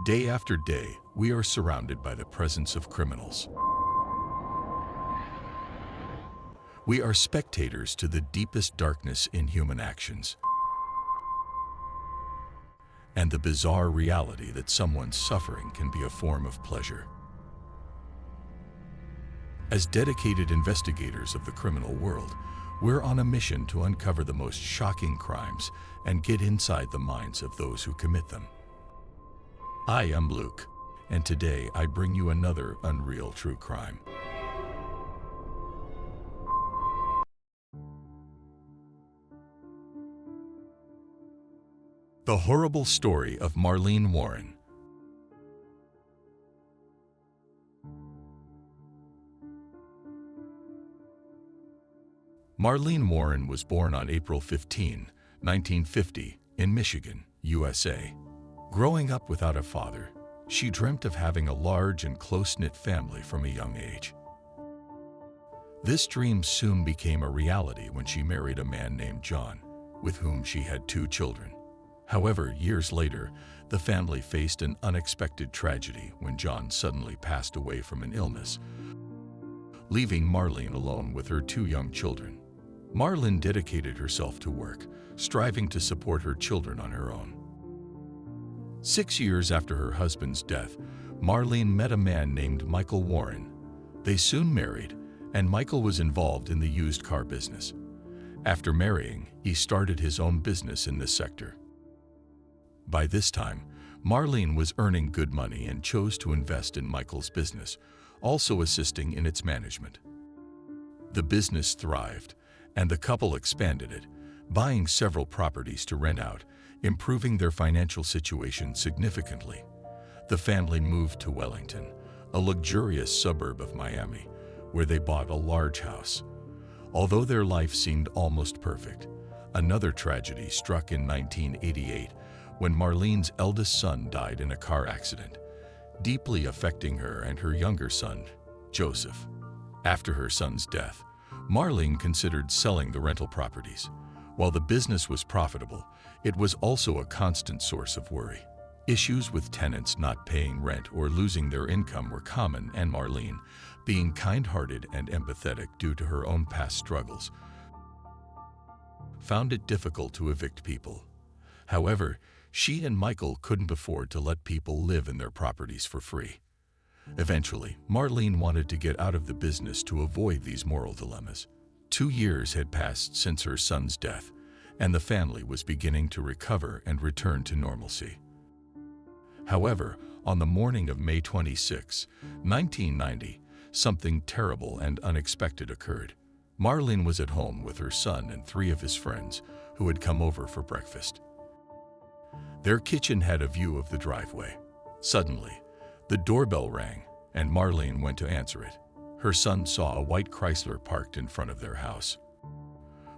Day after day, we are surrounded by the presence of criminals. We are spectators to the deepest darkness in human actions and the bizarre reality that someone's suffering can be a form of pleasure. As dedicated investigators of the criminal world, we're on a mission to uncover the most shocking crimes and get inside the minds of those who commit them. I am Luke, and today I bring you another unreal true crime. The horrible story of Marlene Warren. Marlene Warren was born on April 15, 1950, in Michigan, USA. Growing up without a father, she dreamt of having a large and close-knit family from a young age. This dream soon became a reality when she married a man named John, with whom she had 2 children. However, years later, the family faced an unexpected tragedy when John suddenly passed away from an illness, leaving Marlene alone with her 2 young children. Marlene dedicated herself to work, striving to support her children on her own. 6 years after her husband's death, Marlene met a man named Michael Warren. They soon married, and Michael was involved in the used car business. After marrying, he started his own business in this sector. By this time, Marlene was earning good money and chose to invest in Michael's business, also assisting in its management. The business thrived, and the couple expanded it, buying several properties to rent out, improving their financial situation significantly. The family moved to Wellington, a luxurious suburb of Miami, where they bought a large house. Although their life seemed almost perfect, another tragedy struck in 1988 when Marlene's eldest son died in a car accident, deeply affecting her and her younger son, Joseph. After her son's death, Marlene considered selling the rental properties. While the business was profitable, it was also a constant source of worry. Issues with tenants not paying rent or losing their income were common, and Marlene, being kind-hearted and empathetic due to her own past struggles, found it difficult to evict people. However, she and Michael couldn't afford to let people live in their properties for free. Eventually, Marlene wanted to get out of the business to avoid these moral dilemmas. 2 years had passed since her son's death, and the family was beginning to recover and return to normalcy. However, on the morning of May 26, 1990, something terrible and unexpected occurred. Marlene was at home with her son and 3 of his friends who had come over for breakfast. Their kitchen had a view of the driveway. Suddenly, the doorbell rang, and Marlene went to answer it. Her son saw a white Chrysler parked in front of their house.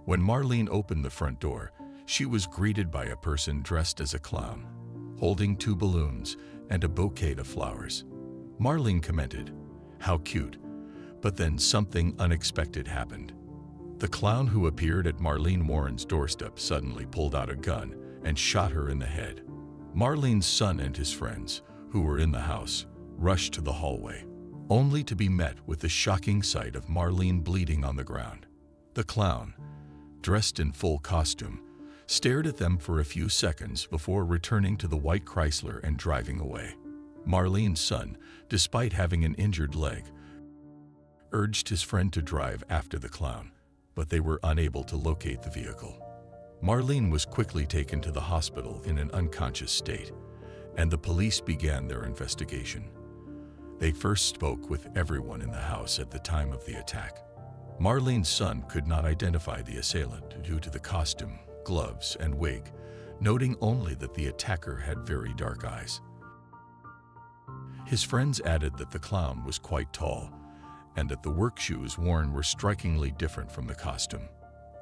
When Marlene opened the front door, she was greeted by a person dressed as a clown, holding 2 balloons and a bouquet of flowers. Marlene commented, "How cute," but then something unexpected happened. The clown who appeared at Marlene Warren's doorstep suddenly pulled out a gun and shot her in the head. Marlene's son and his friends, who were in the house, rushed to the hallway, only to be met with the shocking sight of Marlene bleeding on the ground. The clown, dressed in full costume, stared at them for a few seconds before returning to the white Chrysler and driving away. Marlene's son, despite having an injured leg, urged his friend to drive after the clown, but they were unable to locate the vehicle. Marlene was quickly taken to the hospital in an unconscious state, and the police began their investigation. They first spoke with everyone in the house at the time of the attack. Marlene's son could not identify the assailant due to the costume, gloves, and wig, noting only that the attacker had very dark eyes. His friends added that the clown was quite tall, and that the work shoes worn were strikingly different from the costume.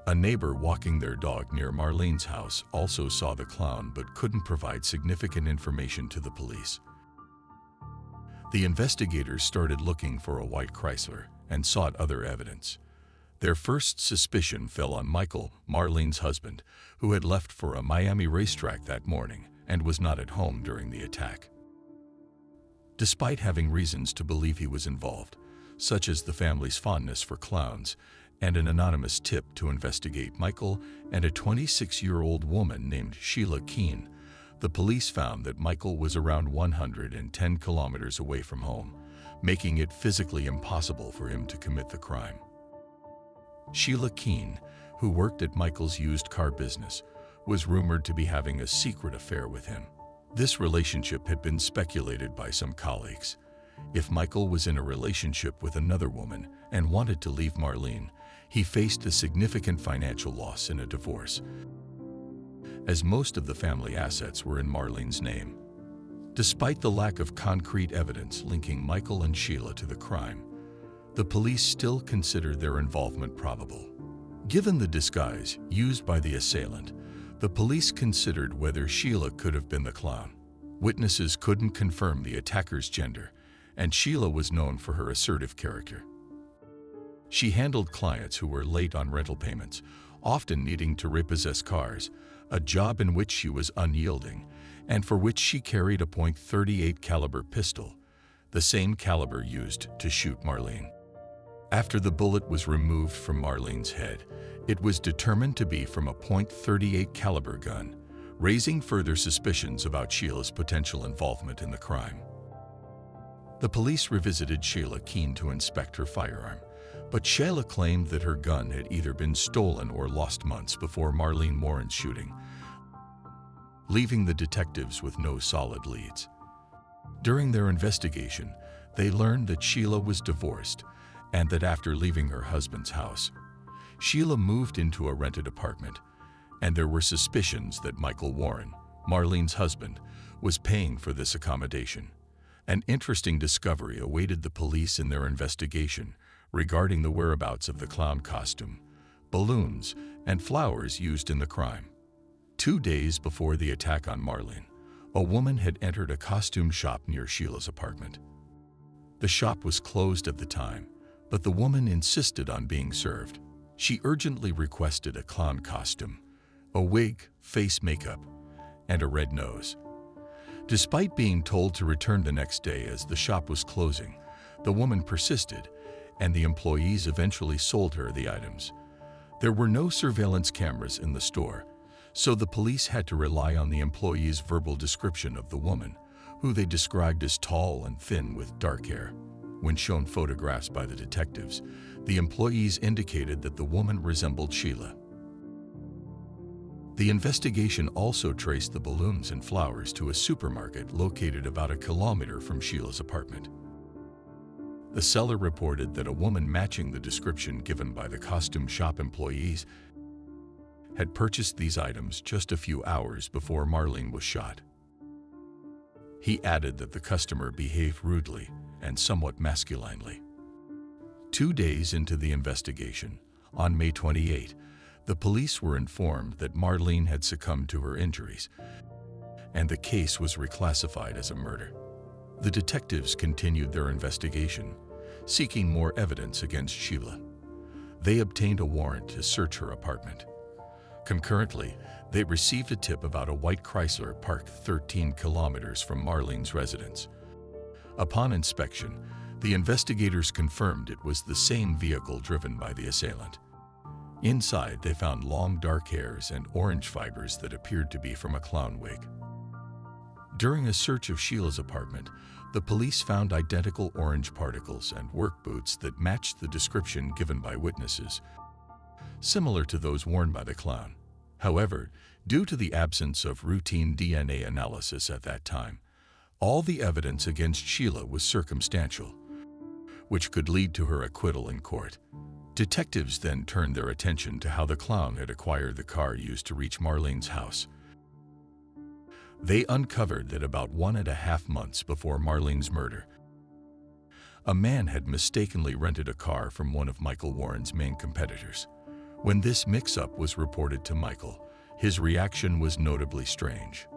A neighbor walking their dog near Marlene's house also saw the clown but couldn't provide significant information to the police. The investigators started looking for a white Chrysler and sought other evidence. Their first suspicion fell on Michael, Marlene's husband, who had left for a Miami racetrack that morning and was not at home during the attack. Despite having reasons to believe he was involved, such as the family's fondness for clowns and an anonymous tip to investigate Michael and a 26-year-old woman named Sheila Keene, the police found that Michael was around 110 kilometers away from home, making it physically impossible for him to commit the crime. Sheila Keene, who worked at Michael's used car business, was rumored to be having a secret affair with him. This relationship had been speculated by some colleagues. If Michael was in a relationship with another woman and wanted to leave Marlene, he faced a significant financial loss in a divorce, as most of the family assets were in Marlene's name. Despite the lack of concrete evidence linking Michael and Sheila to the crime, the police still considered their involvement probable. Given the disguise used by the assailant, the police considered whether Sheila could have been the clown. Witnesses couldn't confirm the attacker's gender, and Sheila was known for her assertive character. She handled clients who were late on rental payments, often needing to repossess cars, a job in which she was unyielding, and for which she carried a .38 caliber pistol, the same caliber used to shoot Marlene. After the bullet was removed from Marlene's head, it was determined to be from a .38 caliber gun, raising further suspicions about Sheila's potential involvement in the crime. The police revisited Sheila Keene to inspect her firearm, but Sheila claimed that her gun had either been stolen or lost months before Marlene Warren's shooting, leaving the detectives with no solid leads. During their investigation, they learned that Sheila was divorced and that after leaving her husband's house, Sheila moved into a rented apartment, and there were suspicions that Michael Warren, Marlene's husband, was paying for this accommodation. An interesting discovery awaited the police in their investigation regarding the whereabouts of the clown costume, balloons, and flowers used in the crime. 2 days before the attack on Marlene, a woman had entered a costume shop near Sheila's apartment. The shop was closed at the time, but the woman insisted on being served. She urgently requested a clown costume, a wig, face makeup, and a red nose. Despite being told to return the next day as the shop was closing, the woman persisted, and the employees eventually sold her the items. There were no surveillance cameras in the store, so the police had to rely on the employees' verbal description of the woman, who they described as tall and thin with dark hair. When shown photographs by the detectives, the employees indicated that the woman resembled Sheila. The investigation also traced the balloons and flowers to a supermarket located about a kilometer from Sheila's apartment. The seller reported that a woman matching the description given by the costume shop employees had purchased these items just a few hours before Marlene was shot. He added that the customer behaved rudely and somewhat masculinely. 2 days into the investigation, on May 28, the police were informed that Marlene had succumbed to her injuries, and the case was reclassified as a murder. The detectives continued their investigation, seeking more evidence against Sheila. They obtained a warrant to search her apartment. Concurrently, they received a tip about a white Chrysler parked 13 kilometers from Marlene's residence. Upon inspection, the investigators confirmed it was the same vehicle driven by the assailant. Inside, they found long dark hairs and orange fibers that appeared to be from a clown wig. During a search of Sheila's apartment, the police found identical orange particles and work boots that matched the description given by witnesses, similar to those worn by the clown. However, due to the absence of routine DNA analysis at that time, all the evidence against Sheila was circumstantial, which could lead to her acquittal in court. Detectives then turned their attention to how the clown had acquired the car used to reach Marlene's house. They uncovered that about 1.5 months before Marlene's murder, a man had mistakenly rented a car from one of Michael Warren's main competitors. When this mix-up was reported to Michael, his reaction was notably strange.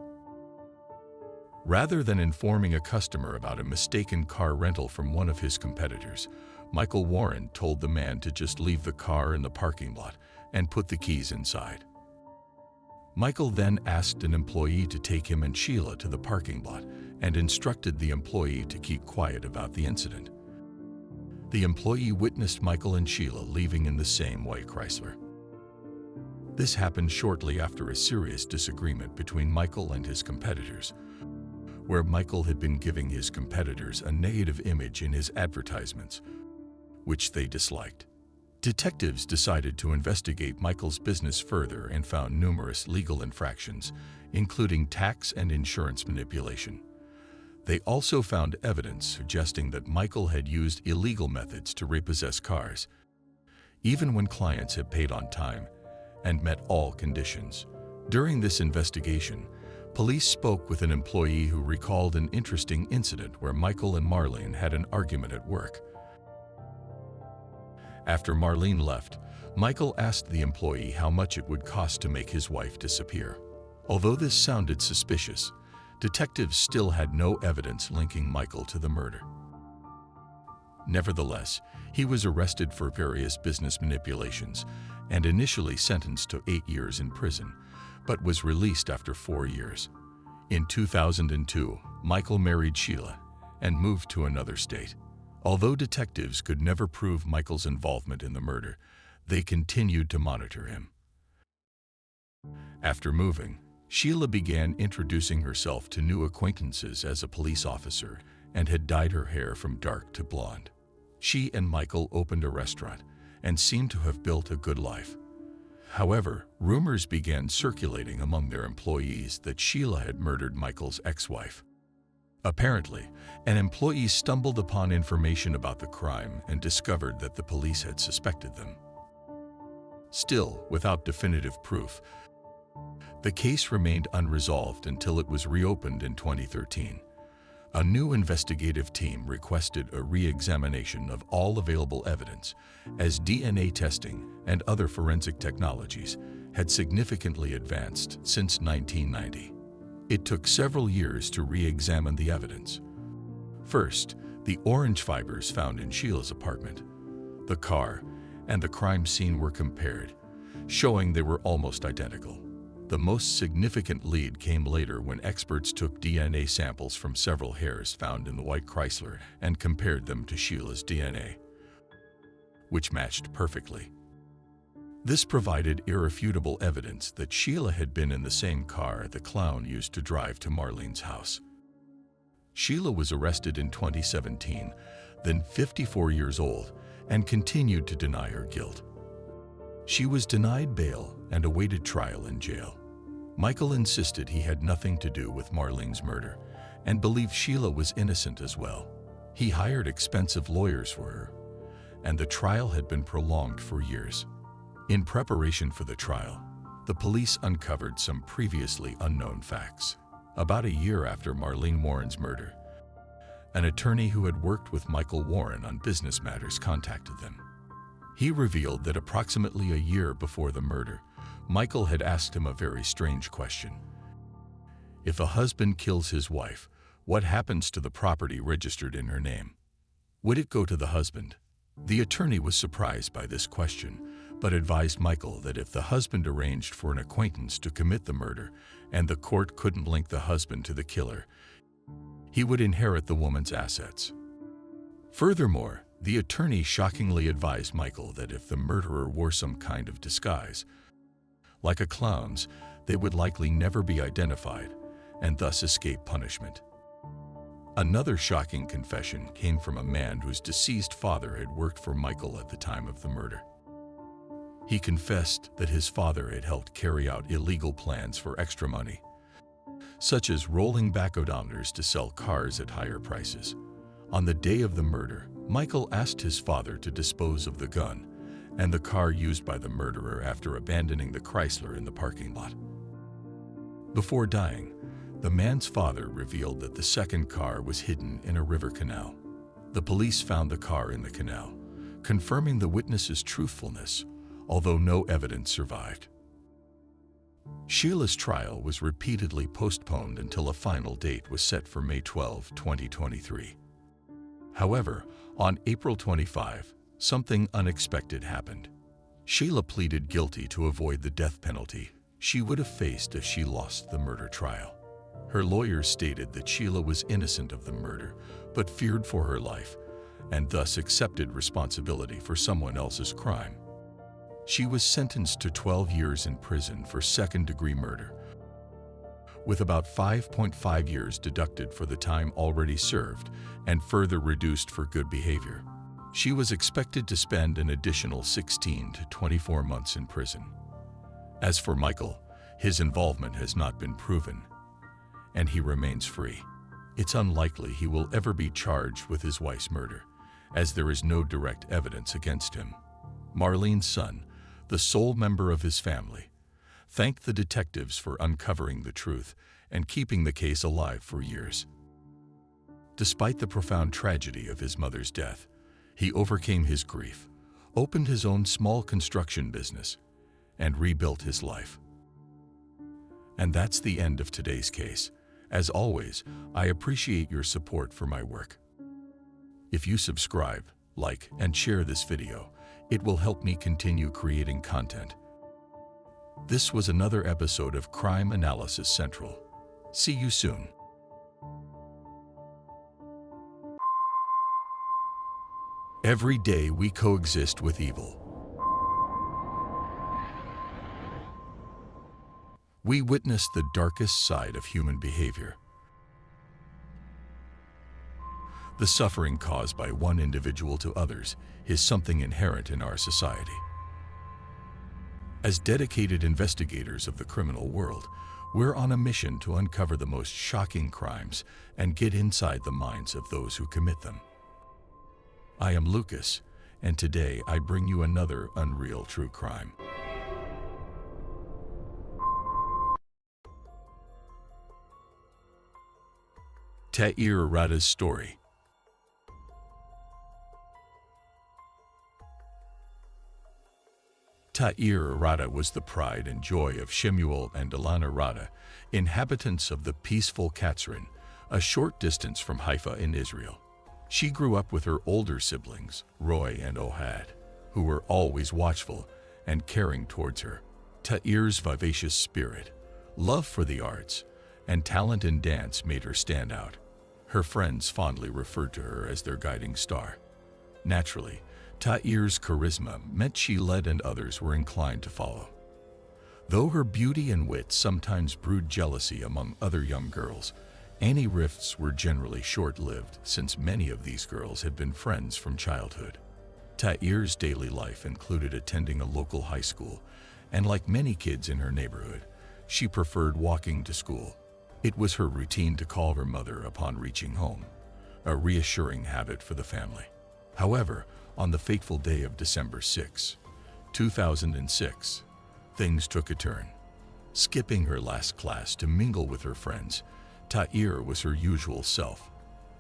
Rather than informing a customer about a mistaken car rental from one of his competitors, Michael Warren told the man to just leave the car in the parking lot and put the keys inside. Michael then asked an employee to take him and Sheila to the parking lot and instructed the employee to keep quiet about the incident. The employee witnessed Michael and Sheila leaving in the same white Chrysler. This happened shortly after a serious disagreement between Michael and his competitors, where Michael had been giving his competitors a negative image in his advertisements, which they disliked. Detectives decided to investigate Michael's business further and found numerous legal infractions, including tax and insurance manipulation. They also found evidence suggesting that Michael had used illegal methods to repossess cars, even when clients had paid on time and met all conditions. During this investigation, police spoke with an employee who recalled an interesting incident where Michael and Marlene had an argument at work. After Marlene left, Michael asked the employee how much it would cost to make his wife disappear. Although this sounded suspicious, detectives still had no evidence linking Michael to the murder. Nevertheless, he was arrested for various business manipulations and initially sentenced to 8 years in prison, but was released after 4 years. In 2002, Michael married Sheila and moved to another state. Although detectives could never prove Michael's involvement in the murder, they continued to monitor him. After moving, Sheila began introducing herself to new acquaintances as a police officer and had dyed her hair from dark to blonde. She and Michael opened a restaurant and seemed to have built a good life. However, rumors began circulating among their employees that Sheila had murdered Michael's ex-wife. Apparently, an employee stumbled upon information about the crime and discovered that the police had suspected them. Still, without definitive proof, the case remained unresolved until it was reopened in 2013. A new investigative team requested a re-examination of all available evidence, as DNA testing and other forensic technologies had significantly advanced since 1990. It took several years to re-examine the evidence. First, the orange fibers found in Sheila's apartment, the car, and the crime scene were compared, showing they were almost identical. The most significant lead came later when experts took DNA samples from several hairs found in the white Chrysler and compared them to Sheila's DNA, which matched perfectly. This provided irrefutable evidence that Sheila had been in the same car the clown used to drive to Marlene's house. Sheila was arrested in 2017, then 54 years old, and continued to deny her guilt. She was denied bail and awaited trial in jail. Michael insisted he had nothing to do with Marlene's murder and believed Sheila was innocent as well. He hired expensive lawyers for her, and the trial had been prolonged for years. In preparation for the trial, the police uncovered some previously unknown facts. About a year after Marlene Warren's murder, an attorney who had worked with Michael Warren on business matters contacted them. He revealed that approximately a year before the murder, Michael had asked him a very strange question. If a husband kills his wife, what happens to the property registered in her name? Would it go to the husband? The attorney was surprised by this question, but advised Michael that if the husband arranged for an acquaintance to commit the murder and the court couldn't link the husband to the killer, he would inherit the woman's assets. Furthermore, the attorney shockingly advised Michael that if the murderer wore some kind of disguise, like a clown's, they would likely never be identified and thus escape punishment. Another shocking confession came from a man whose deceased father had worked for Michael at the time of the murder. He confessed that his father had helped carry out illegal plans for extra money, such as rolling back odometers to sell cars at higher prices. On the day of the murder, Michael asked his father to dispose of the gun and the car used by the murderer after abandoning the Chrysler in the parking lot. Before dying, the man's father revealed that the second car was hidden in a river canal. The police found the car in the canal, confirming the witness's truthfulness, although no evidence survived. Sheila's trial was repeatedly postponed until a final date was set for May 12, 2023. However, on April 25, something unexpected happened. Sheila pleaded guilty to avoid the death penalty she would have faced if she lost the murder trial. Her lawyer stated that Sheila was innocent of the murder, but feared for her life, and thus accepted responsibility for someone else's crime. She was sentenced to 12 years in prison for second-degree murder, with about 5.5 years deducted for the time already served and further reduced for good behavior. She was expected to spend an additional 16 to 24 months in prison. As for Michael, his involvement has not been proven, and he remains free. It's unlikely he will ever be charged with his wife's murder, as there is no direct evidence against him. Marlene's son, the sole member of his family, thanked the detectives for uncovering the truth and keeping the case alive for years. Despite the profound tragedy of his mother's death, he overcame his grief, opened his own small construction business, and rebuilt his life. And that's the end of today's case. As always, I appreciate your support for my work. If you subscribe, like, and share this video, it will help me continue creating content. This was another episode of Crime Analysis Central. See you soon. Every day we coexist with evil. We witness the darkest side of human behavior. The suffering caused by one individual to others is something inherent in our society. As dedicated investigators of the criminal world, we're on a mission to uncover the most shocking crimes and get inside the minds of those who commit them. I am Lucas, and today I bring you another unreal true crime. Tair Rada's story. Tair Rada was the pride and joy of Shemuel and Ilana Rada, inhabitants of the peaceful Katzrin, a short distance from Haifa in Israel. She grew up with her older siblings, Roy and Ohad, who were always watchful and caring towards her. Tair's vivacious spirit, love for the arts, and talent in dance made her stand out. Her friends fondly referred to her as their guiding star. Naturally, Tair's charisma meant she led and others were inclined to follow. Though her beauty and wit sometimes brewed jealousy among other young girls, any rifts were generally short-lived since many of these girls had been friends from childhood. Tair's daily life included attending a local high school, and like many kids in her neighborhood, she preferred walking to school. It was her routine to call her mother upon reaching home, a reassuring habit for the family. However, on the fateful day of December 6, 2006, things took a turn. Skipping her last class to mingle with her friends, Tair was her usual self,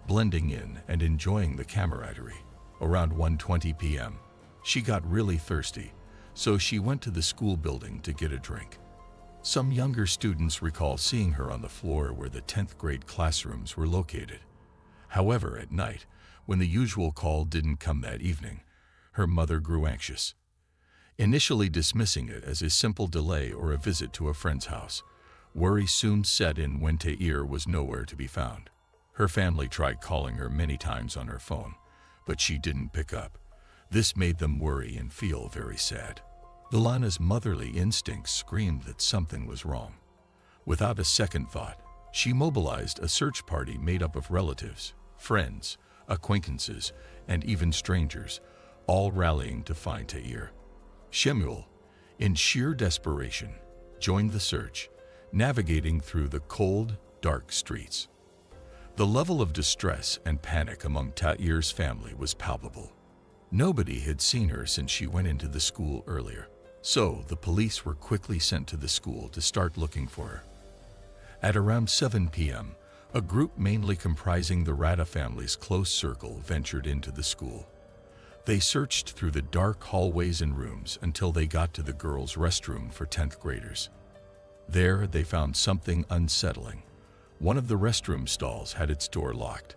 blending in and enjoying the camaraderie. Around 1:20 p.m., she got really thirsty, so she went to the school building to get a drink. Some younger students recall seeing her on the floor where the 10th grade classrooms were located. However, at night, when the usual call didn't come that evening, her mother grew anxious. Initially dismissing it as a simple delay or a visit to a friend's house, worry soon set in when Tair was nowhere to be found. Her family tried calling her many times on her phone, but she didn't pick up. This made them worry and feel very sad. Ilana's motherly instincts screamed that something was wrong. Without a second thought, she mobilized a search party made up of relatives, friends, acquaintances, and even strangers, all rallying to find Tair. Shemuel, in sheer desperation, joined the search, navigating through the cold, dark streets. The level of distress and panic among Tair's family was palpable. Nobody had seen her since she went into the school earlier, so the police were quickly sent to the school to start looking for her. At around 7 p.m., a group mainly comprising the Rada family's close circle ventured into the school. They searched through the dark hallways and rooms until they got to the girls' restroom for 10th graders. There, they found something unsettling. One of the restroom stalls had its door locked.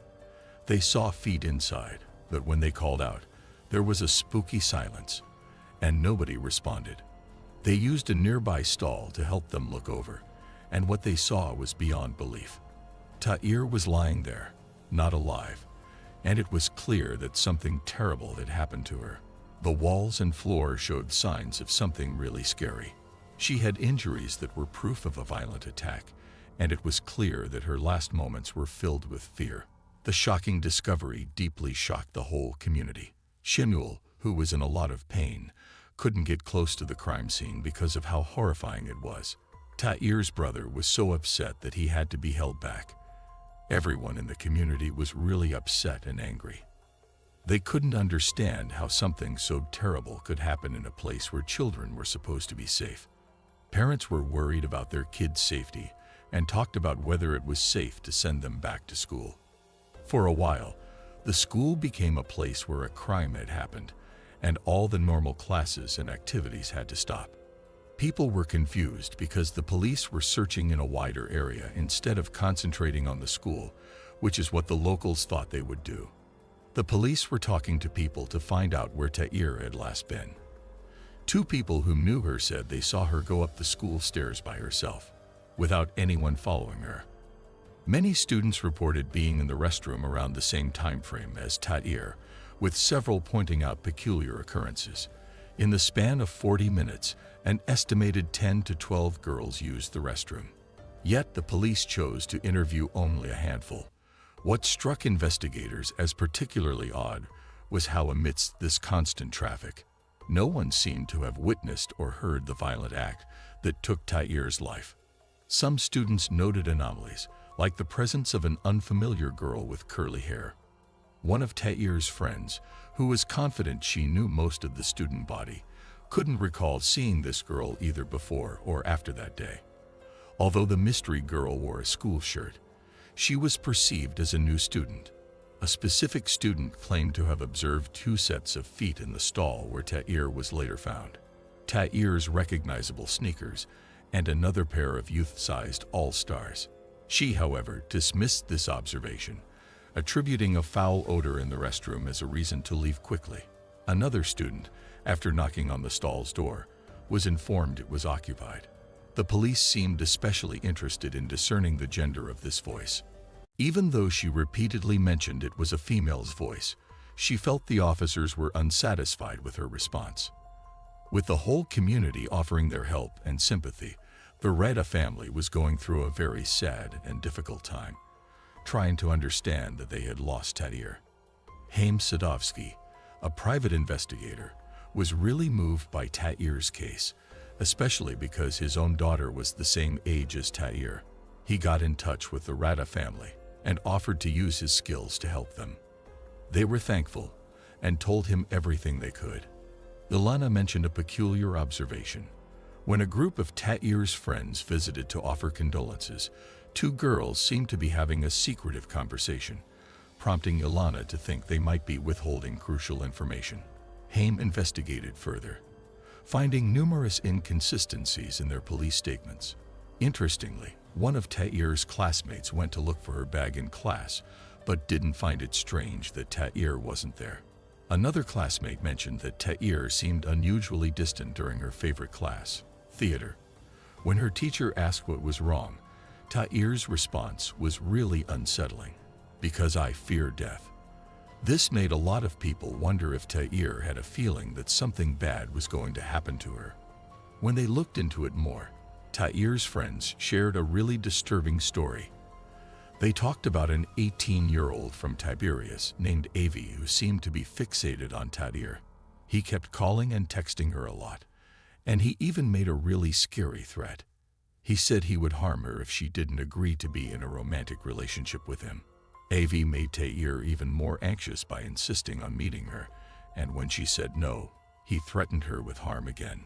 They saw feet inside, but when they called out, there was a spooky silence, and nobody responded. They used a nearby stall to help them look over, and what they saw was beyond belief. Tair was lying there, not alive, and it was clear that something terrible had happened to her. The walls and floor showed signs of something really scary. She had injuries that were proof of a violent attack, and it was clear that her last moments were filled with fear. The shocking discovery deeply shocked the whole community. Shmuel, who was in a lot of pain, couldn't get close to the crime scene because of how horrifying it was. Tair's brother was so upset that he had to be held back. Everyone in the community was really upset and angry. They couldn't understand how something so terrible could happen in a place where children were supposed to be safe. Parents were worried about their kids' safety and talked about whether it was safe to send them back to school. For a while, the school became a place where a crime had happened, and all the normal classes and activities had to stop. People were confused because the police were searching in a wider area instead of concentrating on the school, which is what the locals thought they would do. The police were talking to people to find out where Tair had last been. 2 people who knew her said they saw her go up the school stairs by herself, without anyone following her. Many students reported being in the restroom around the same time frame as Tair, with several pointing out peculiar occurrences. In the span of 40 minutes, an estimated 10 to 12 girls used the restroom. Yet the police chose to interview only a handful. What struck investigators as particularly odd was how amidst this constant traffic, no one seemed to have witnessed or heard the violent act that took Tair's life. Some students noted anomalies, like the presence of an unfamiliar girl with curly hair. One of Tair's friends, who was confident she knew most of the student body, couldn't recall seeing this girl either before or after that day. Although the mystery girl wore a school shirt, she was perceived as a new student. A specific student claimed to have observed 2 sets of feet in the stall where Tair was later found. Tair's recognizable sneakers and another pair of youth-sized all-stars. She, however, dismissed this observation, attributing a foul odor in the restroom as a reason to leave quickly. Another student, after knocking on the stall's door, was informed it was occupied. The police seemed especially interested in discerning the gender of this voice. Even though she repeatedly mentioned it was a female's voice, she felt the officers were unsatisfied with her response. With the whole community offering their help and sympathy, the Rada family was going through a very sad and difficult time, trying to understand that they had lost Tair. Haim Sadovsky, a private investigator, was really moved by Tair's case, especially because his own daughter was the same age as Tair. He got in touch with the Rada family and offered to use his skills to help them. They were thankful and told him everything they could. Ilana mentioned a peculiar observation. When a group of Tair's friends visited to offer condolences, 2 girls seemed to be having a secretive conversation, prompting Ilana to think they might be withholding crucial information. Haim investigated further, finding numerous inconsistencies in their police statements. Interestingly, one of Tair's classmates went to look for her bag in class, but didn't find it strange that Tair wasn't there. Another classmate mentioned that Tair seemed unusually distant during her favorite class, theater. When her teacher asked what was wrong, Tair's response was really unsettling. "Because I fear death." This made a lot of people wonder if Tair had a feeling that something bad was going to happen to her. When they looked into it more, Tair's friends shared a really disturbing story. They talked about an 18-year-old from Tiberias named Avi who seemed to be fixated on Tair. He kept calling and texting her a lot, and he even made a really scary threat. He said he would harm her if she didn't agree to be in a romantic relationship with him. Avi made Tair even more anxious by insisting on meeting her, and when she said no, he threatened her with harm again.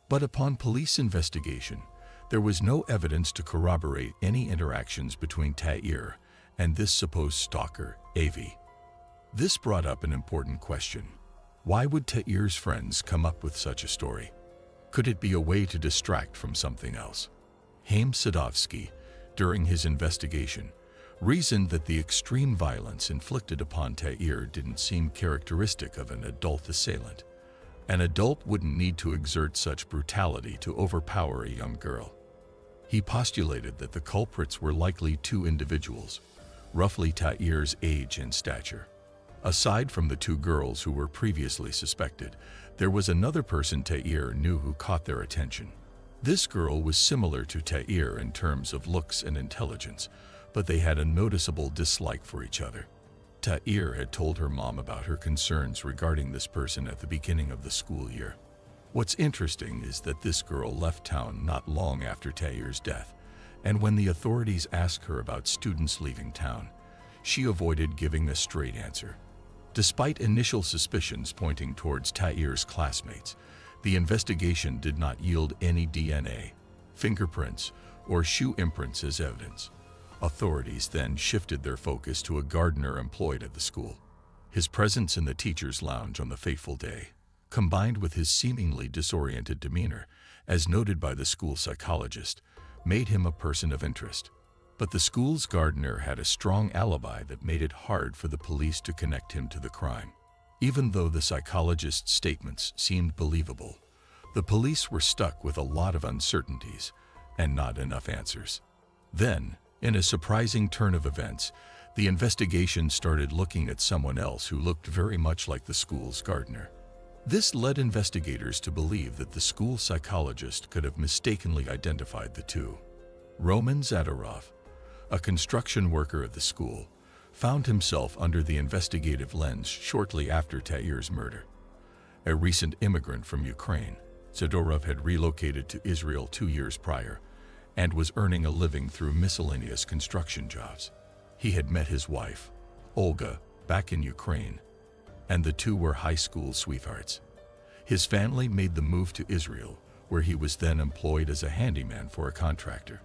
But upon police investigation, there was no evidence to corroborate any interactions between Tair and this supposed stalker, Avi. This brought up an important question. Why would Tair's friends come up with such a story? Could it be a way to distract from something else? Haim Sadovsky, during his investigation, reasoned that the extreme violence inflicted upon Tair didn't seem characteristic of an adult assailant. An adult wouldn't need to exert such brutality to overpower a young girl. He postulated that the culprits were likely two individuals, roughly Tair's age and stature. Aside from the two girls who were previously suspected, there was another person Tair knew who caught their attention. This girl was similar to Tair in terms of looks and intelligence, but they had a noticeable dislike for each other. Tair had told her mom about her concerns regarding this person at the beginning of the school year. What's interesting is that this girl left town not long after Tair's death, and when the authorities asked her about students leaving town, she avoided giving a straight answer. Despite initial suspicions pointing towards Tair's classmates, the investigation did not yield any DNA, fingerprints, or shoe imprints as evidence. Authorities then shifted their focus to a gardener employed at the school. His presence in the teacher's lounge on the fateful day, combined with his seemingly disoriented demeanor, as noted by the school psychologist, made him a person of interest. But the school's gardener had a strong alibi that made it hard for the police to connect him to the crime. Even though the psychologist's statements seemed believable, the police were stuck with a lot of uncertainties and not enough answers. Then, in a surprising turn of events, the investigation started looking at someone else who looked very much like the school's gardener. This led investigators to believe that the school psychologist could have mistakenly identified the two. Roman Zadorov, a construction worker at the school, found himself under the investigative lens shortly after Tair's murder. A recent immigrant from Ukraine, Zadorov had relocated to Israel 2 years prior and was earning a living through miscellaneous construction jobs. He had met his wife, Olga, back in Ukraine, and the two were high school sweethearts. His family made the move to Israel, where he was then employed as a handyman for a contractor.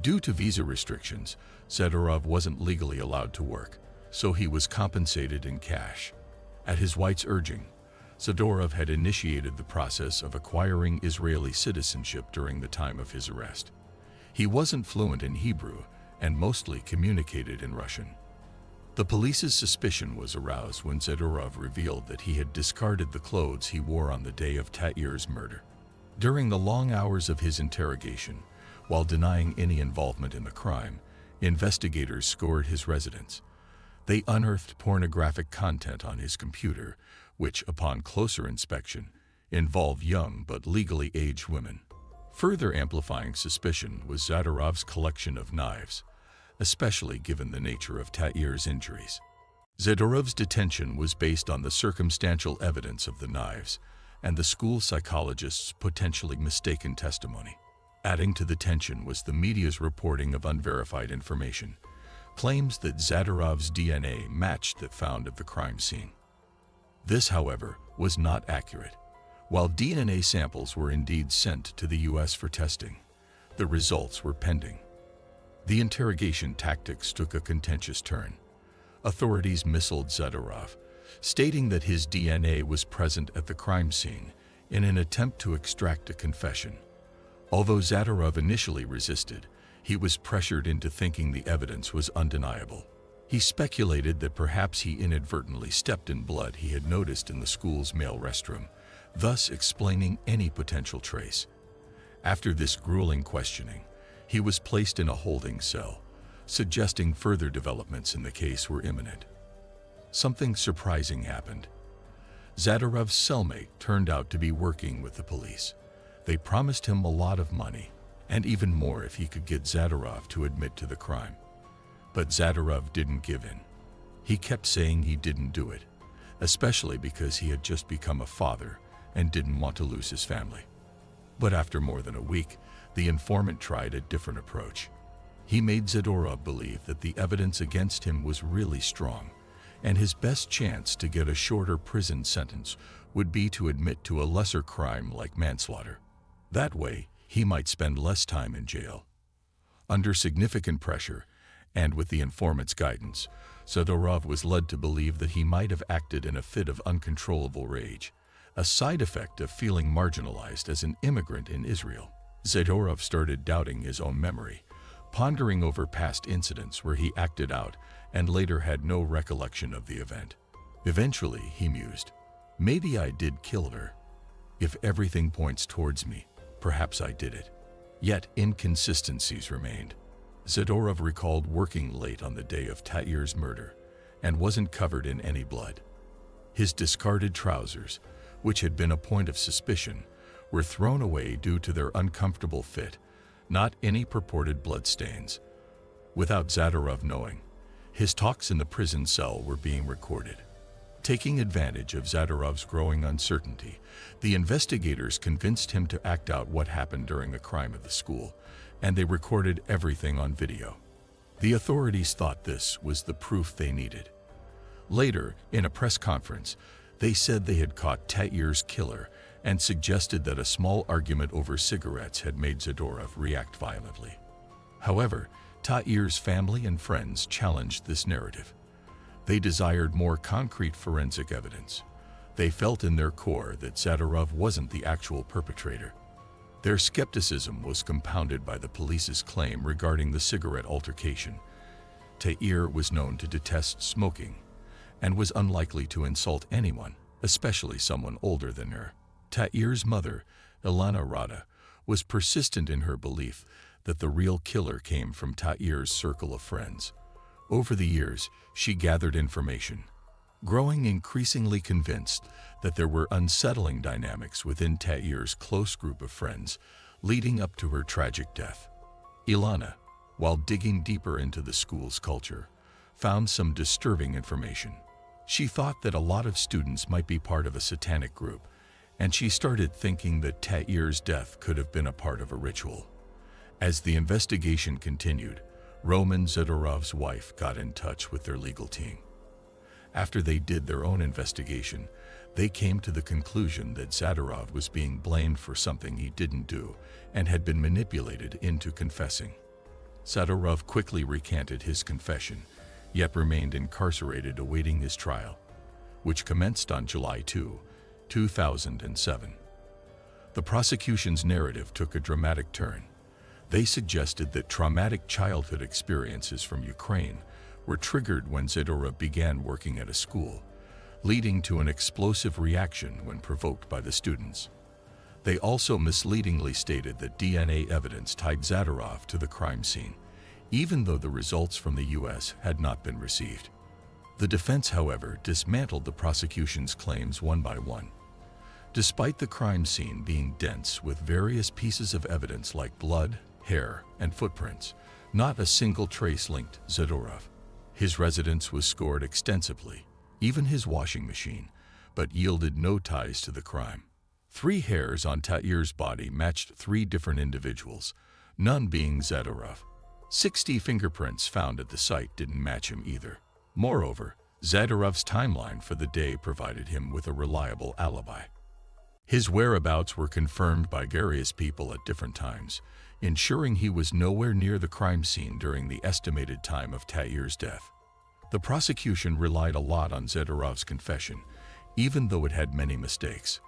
Due to visa restrictions, Zadorov wasn't legally allowed to work, so he was compensated in cash. At his wife's urging, Zadorov had initiated the process of acquiring Israeli citizenship during the time of his arrest. He wasn't fluent in Hebrew and mostly communicated in Russian. The police's suspicion was aroused when Zadorov revealed that he had discarded the clothes he wore on the day of Tair's murder. During the long hours of his interrogation, while denying any involvement in the crime, investigators scoured his residence. They unearthed pornographic content on his computer, which, upon closer inspection, involved young but legally aged women. Further amplifying suspicion was Zadorov's collection of knives, especially given the nature of Tair's injuries. Zadorov's detention was based on the circumstantial evidence of the knives and the school psychologist's potentially mistaken testimony. Adding to the tension was the media's reporting of unverified information, claims that Zadorov's DNA matched that found at the crime scene. This, however, was not accurate. While DNA samples were indeed sent to the U.S. for testing, the results were pending. The interrogation tactics took a contentious turn. Authorities missiled Zadorov, stating that his DNA was present at the crime scene in an attempt to extract a confession. Although Zadorov initially resisted, he was pressured into thinking the evidence was undeniable. He speculated that perhaps he inadvertently stepped in blood he had noticed in the school's male restroom, thus explaining any potential trace. After this grueling questioning, he was placed in a holding cell, suggesting further developments in the case were imminent. Something surprising happened. Zadorov's cellmate turned out to be working with the police. They promised him a lot of money, and even more if he could get Zadorov to admit to the crime. But Zadorov didn't give in. He kept saying he didn't do it, especially because he had just become a father and didn't want to lose his family. But after more than a week, the informant tried a different approach. He made Zadorov believe that the evidence against him was really strong, and his best chance to get a shorter prison sentence would be to admit to a lesser crime like manslaughter. That way, he might spend less time in jail. Under significant pressure, and with the informant's guidance, Zadorov was led to believe that he might have acted in a fit of uncontrollable rage, a side effect of feeling marginalized as an immigrant in Israel. Zadorov started doubting his own memory, pondering over past incidents where he acted out and later had no recollection of the event. Eventually, he mused, "Maybe I did kill her. If everything points towards me, perhaps I did it." Yet inconsistencies remained. Zadorov recalled working late on the day of Tair's murder and wasn't covered in any blood. His discarded trousers, which had been a point of suspicion, were thrown away due to their uncomfortable fit, not any purported bloodstains. Without Zadorov knowing, his talks in the prison cell were being recorded. Taking advantage of Zadorov's growing uncertainty, the investigators convinced him to act out what happened during a crime at the school, and they recorded everything on video. The authorities thought this was the proof they needed. Later, in a press conference, they said they had caught Tair's killer and suggested that a small argument over cigarettes had made Zadorov react violently. However, Tair's family and friends challenged this narrative. They desired more concrete forensic evidence. They felt in their core that Zadorov wasn't the actual perpetrator. Their skepticism was compounded by the police's claim regarding the cigarette altercation. Tair was known to detest smoking and was unlikely to insult anyone, especially someone older than her. Tair's mother, Marlene Rada, was persistent in her belief that the real killer came from Tair's circle of friends. Over the years, she gathered information, growing increasingly convinced that there were unsettling dynamics within Tair's close group of friends, leading up to her tragic death. Ilana, while digging deeper into the school's culture, found some disturbing information. She thought that a lot of students might be part of a satanic group, and she started thinking that Tair's death could have been a part of a ritual. As the investigation continued, Roman Zadorov's wife got in touch with their legal team. After they did their own investigation, they came to the conclusion that Zadorov was being blamed for something he didn't do and had been manipulated into confessing. Zadorov quickly recanted his confession, yet remained incarcerated awaiting his trial, which commenced on July 2, 2007. The prosecution's narrative took a dramatic turn. They suggested that traumatic childhood experiences from Ukraine were triggered when Zadorov began working at a school, leading to an explosive reaction when provoked by the students. They also misleadingly stated that DNA evidence tied Zadorov to the crime scene, even though the results from the U.S. had not been received. The defense, however, dismantled the prosecution's claims one by one. Despite the crime scene being dense with various pieces of evidence like blood, hair, and footprints, not a single trace linked Zadorov. His residence was scored extensively, even his washing machine, but yielded no ties to the crime. 3 hairs on Tair's body matched 3 different individuals, none being Zadorov. 60 fingerprints found at the site didn't match him either. Moreover, Zadorov's timeline for the day provided him with a reliable alibi. His whereabouts were confirmed by various people at different times, ensuring he was nowhere near the crime scene during the estimated time of Tair's death. The prosecution relied a lot on Zadorov's confession, even though it had many mistakes.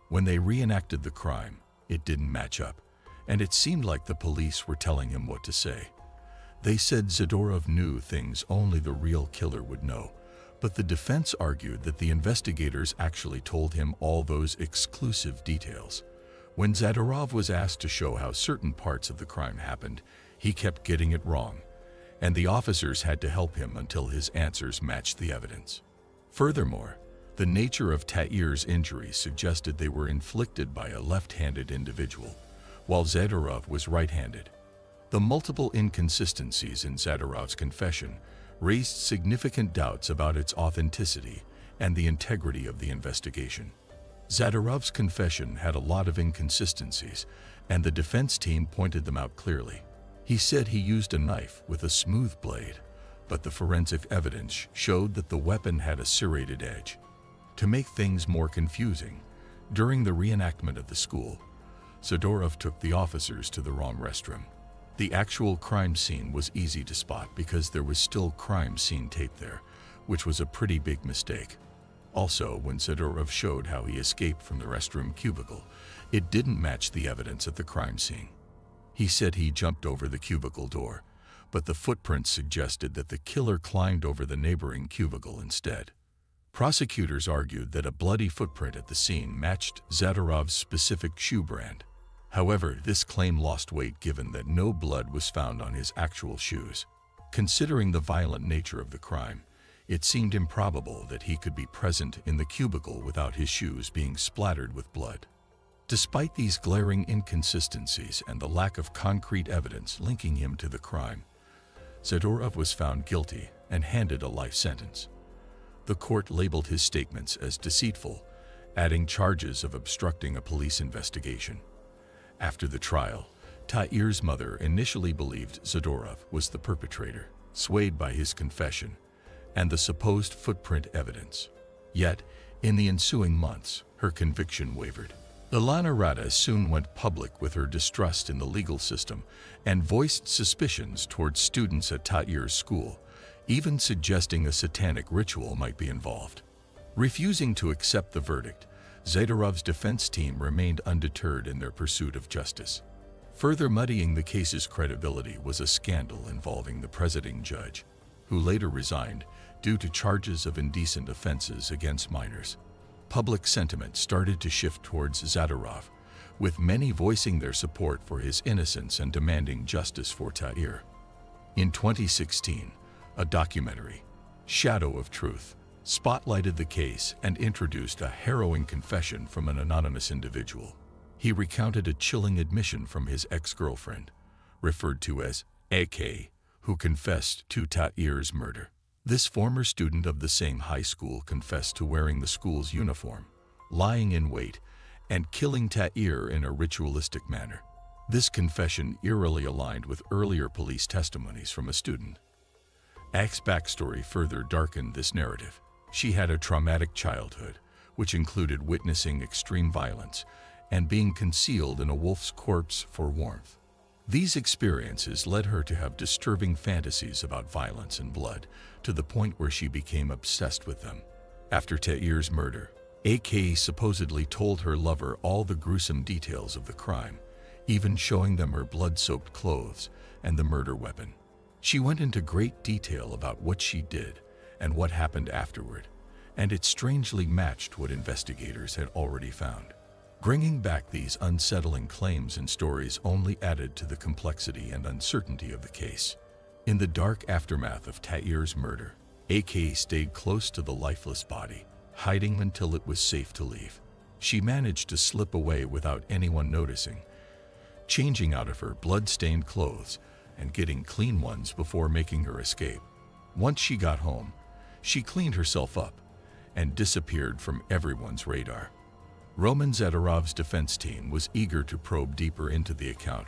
When they reenacted the crime, it didn't match up, and it seemed like the police were telling him what to say. They said Zadorov knew things only the real killer would know, but the defense argued that the investigators actually told him all those exclusive details. When Zadorov was asked to show how certain parts of the crime happened, he kept getting it wrong, and the officers had to help him until his answers matched the evidence. Furthermore, the nature of Tair's injuries suggested they were inflicted by a left-handed individual, while Zadorov was right-handed. The multiple inconsistencies in Zadorov's confession raised significant doubts about its authenticity and the integrity of the investigation. Zadorov's confession had a lot of inconsistencies, and the defense team pointed them out clearly. He said he used a knife with a smooth blade, but the forensic evidence showed that the weapon had a serrated edge. To make things more confusing, during the reenactment of the school, Zadorov took the officers to the wrong restroom. The actual crime scene was easy to spot because there was still crime scene tape there, which was a pretty big mistake. Also, when Zadorov showed how he escaped from the restroom cubicle, it didn't match the evidence at the crime scene. He said he jumped over the cubicle door, but the footprints suggested that the killer climbed over the neighboring cubicle instead. Prosecutors argued that a bloody footprint at the scene matched Zadorov's specific shoe brand. However, this claim lost weight given that no blood was found on his actual shoes. Considering the violent nature of the crime, it seemed improbable that he could be present in the cubicle without his shoes being splattered with blood. Despite these glaring inconsistencies and the lack of concrete evidence linking him to the crime, Zadorov was found guilty and handed a life sentence. The court labeled his statements as deceitful, adding charges of obstructing a police investigation. After the trial, Tair's mother initially believed Zadorov was the perpetrator, swayed by his confession and the supposed footprint evidence. Yet, in the ensuing months, her conviction wavered. Tair Rada soon went public with her distrust in the legal system and voiced suspicions towards students at Tair's school, even suggesting a satanic ritual might be involved. Refusing to accept the verdict, Zadorov's defense team remained undeterred in their pursuit of justice. Further muddying the case's credibility was a scandal involving the presiding judge, who later resigned due to charges of indecent offenses against minors. Public sentiment started to shift towards Zadorov, with many voicing their support for his innocence and demanding justice for Tair. In 2016, a documentary, Shadow of Truth, spotlighted the case and introduced a harrowing confession from an anonymous individual. He recounted a chilling admission from his ex-girlfriend, referred to as AK, who confessed to Tair's murder. This former student of the same high school confessed to wearing the school's uniform, lying in wait, and killing Tair in a ritualistic manner. This confession eerily aligned with earlier police testimonies from a student. AK's backstory further darkened this narrative. She had a traumatic childhood, which included witnessing extreme violence and being concealed in a wolf's corpse for warmth. These experiences led her to have disturbing fantasies about violence and blood, to the point where she became obsessed with them. After Tair's murder, AK supposedly told her lover all the gruesome details of the crime, even showing them her blood-soaked clothes and the murder weapon. She went into great detail about what she did and what happened afterward, and it strangely matched what investigators had already found. Bringing back these unsettling claims and stories only added to the complexity and uncertainty of the case. In the dark aftermath of Tair's murder, AK stayed close to the lifeless body, hiding until it was safe to leave. She managed to slip away without anyone noticing, changing out of her blood-stained clothes and getting clean ones before making her escape. Once she got home, she cleaned herself up and disappeared from everyone's radar. Roman Zadorov's defense team was eager to probe deeper into the account,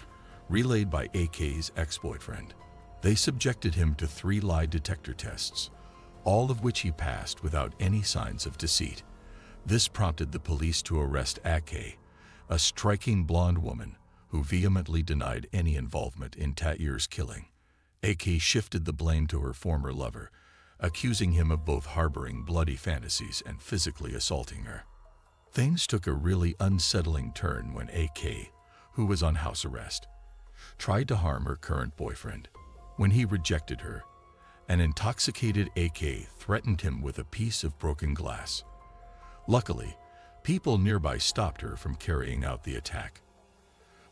relayed by AK's ex-boyfriend. They subjected him to 3 lie detector tests, all of which he passed without any signs of deceit. This prompted the police to arrest AK, a striking blonde woman who vehemently denied any involvement in Tair's killing. AK shifted the blame to her former lover, accusing him of both harboring bloody fantasies and physically assaulting her. Things took a really unsettling turn when AK, who was on house arrest, tried to harm her current boyfriend. When he rejected her, an intoxicated AK threatened him with a piece of broken glass. Luckily, people nearby stopped her from carrying out the attack.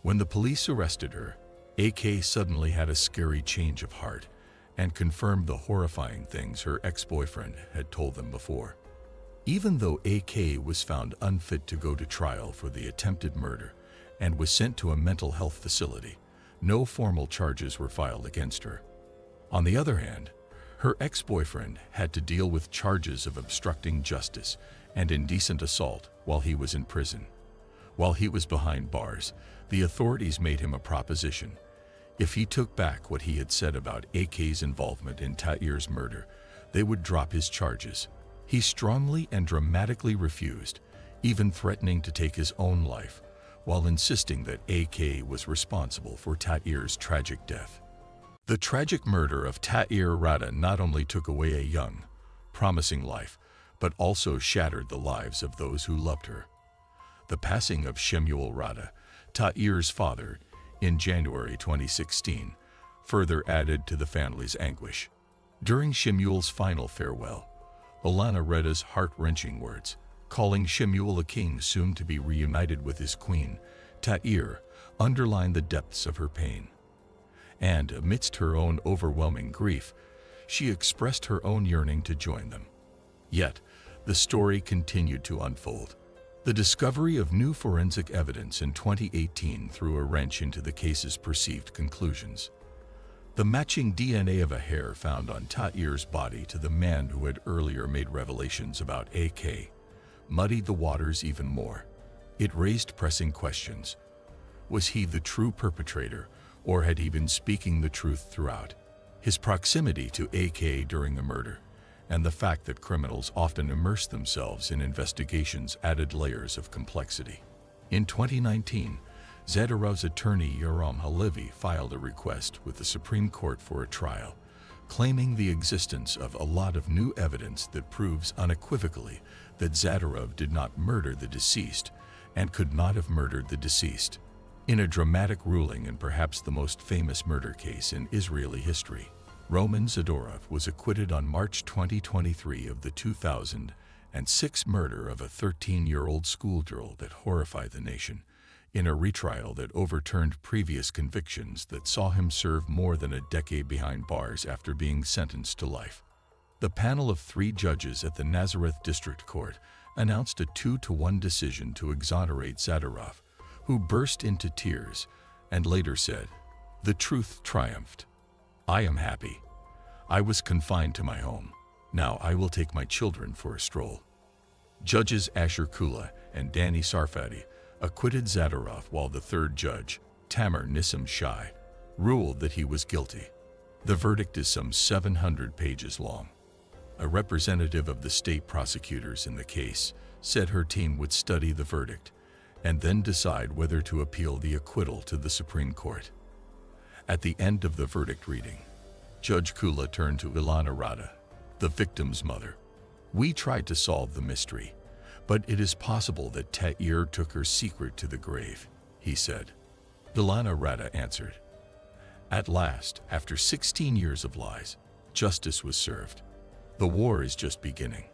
When the police arrested her, AK suddenly had a scary change of heart and confirmed the horrifying things her ex-boyfriend had told them before. Even though AK was found unfit to go to trial for the attempted murder and was sent to a mental health facility, no formal charges were filed against her. On the other hand, her ex-boyfriend had to deal with charges of obstructing justice and indecent assault while he was in prison. While he was behind bars, the authorities made him a proposition. If he took back what he had said about AK's involvement in Tair's murder, they would drop his charges. He strongly and dramatically refused, even threatening to take his own life, while insisting that AK was responsible for Tair's tragic death. The tragic murder of Tair Rada not only took away a young, promising life, but also shattered the lives of those who loved her. The passing of Shemuel Rada, Tair's father, in January 2016, further added to the family's anguish. During Shemuel's final farewell, Tair Rada's heart-wrenching words, calling Shemuel a king soon to be reunited with his queen, Tair, underlined the depths of her pain. And amidst her own overwhelming grief, she expressed her own yearning to join them. Yet, the story continued to unfold. The discovery of new forensic evidence in 2018 threw a wrench into the case's perceived conclusions. The matching DNA of a hair found on Tair's body to the man who had earlier made revelations about AK muddied the waters even more. It raised pressing questions. Was he the true perpetrator, or had he been speaking the truth throughout? His proximity to AK during the murder, and the fact that criminals often immerse themselves in investigations added layers of complexity. In 2019, Zadorov's attorney Yoram Halevi filed a request with the Supreme Court for a trial, claiming the existence of a lot of new evidence that proves unequivocally that Zadorov did not murder the deceased and could not have murdered the deceased. In a dramatic ruling in perhaps the most famous murder case in Israeli history, Roman Zadorov was acquitted on March 2023 of the 2006 murder of a 13-year-old schoolgirl that horrified the nation, in a retrial that overturned previous convictions that saw him serve more than a decade behind bars after being sentenced to life. The panel of 3 judges at the Nazareth District Court announced a 2-1 decision to exonerate Zadorov, who burst into tears and later said, "The truth triumphed. I am happy. I was confined to my home. Now I will take my children for a stroll." Judges Asher Kula and Danny Sarfati acquitted Zadorov, while the third judge, Tamer Nissim Shai, ruled that he was guilty. The verdict is some 700 pages long. A representative of the state prosecutors in the case said her team would study the verdict and then decide whether to appeal the acquittal to the Supreme Court. At the end of the verdict reading, Judge Kula turned to Tair Rada, the victim's mother. "We tried to solve the mystery, but it is possible that Tair took her secret to the grave," he said. Tair Rada answered, "At last, after 16 years of lies, justice was served. The war is just beginning.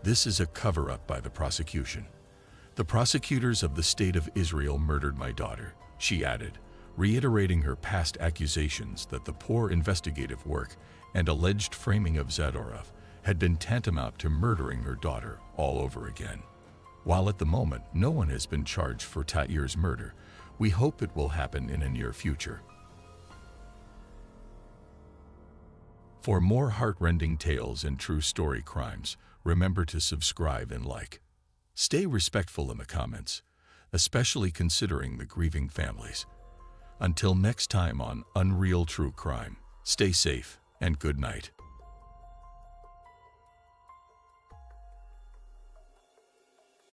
This is a cover-up by the prosecution. The prosecutors of the State of Israel murdered my daughter," she added, reiterating her past accusations that the poor investigative work and alleged framing of Zadorov had been tantamount to murdering her daughter all over again. While at the moment no one has been charged for Tair's murder, we hope it will happen in a near future. For more heart-rending tales and true story crimes, remember to subscribe and like. Stay respectful in the comments, especially considering the grieving families. Until next time on Unreal True Crime, stay safe and good night.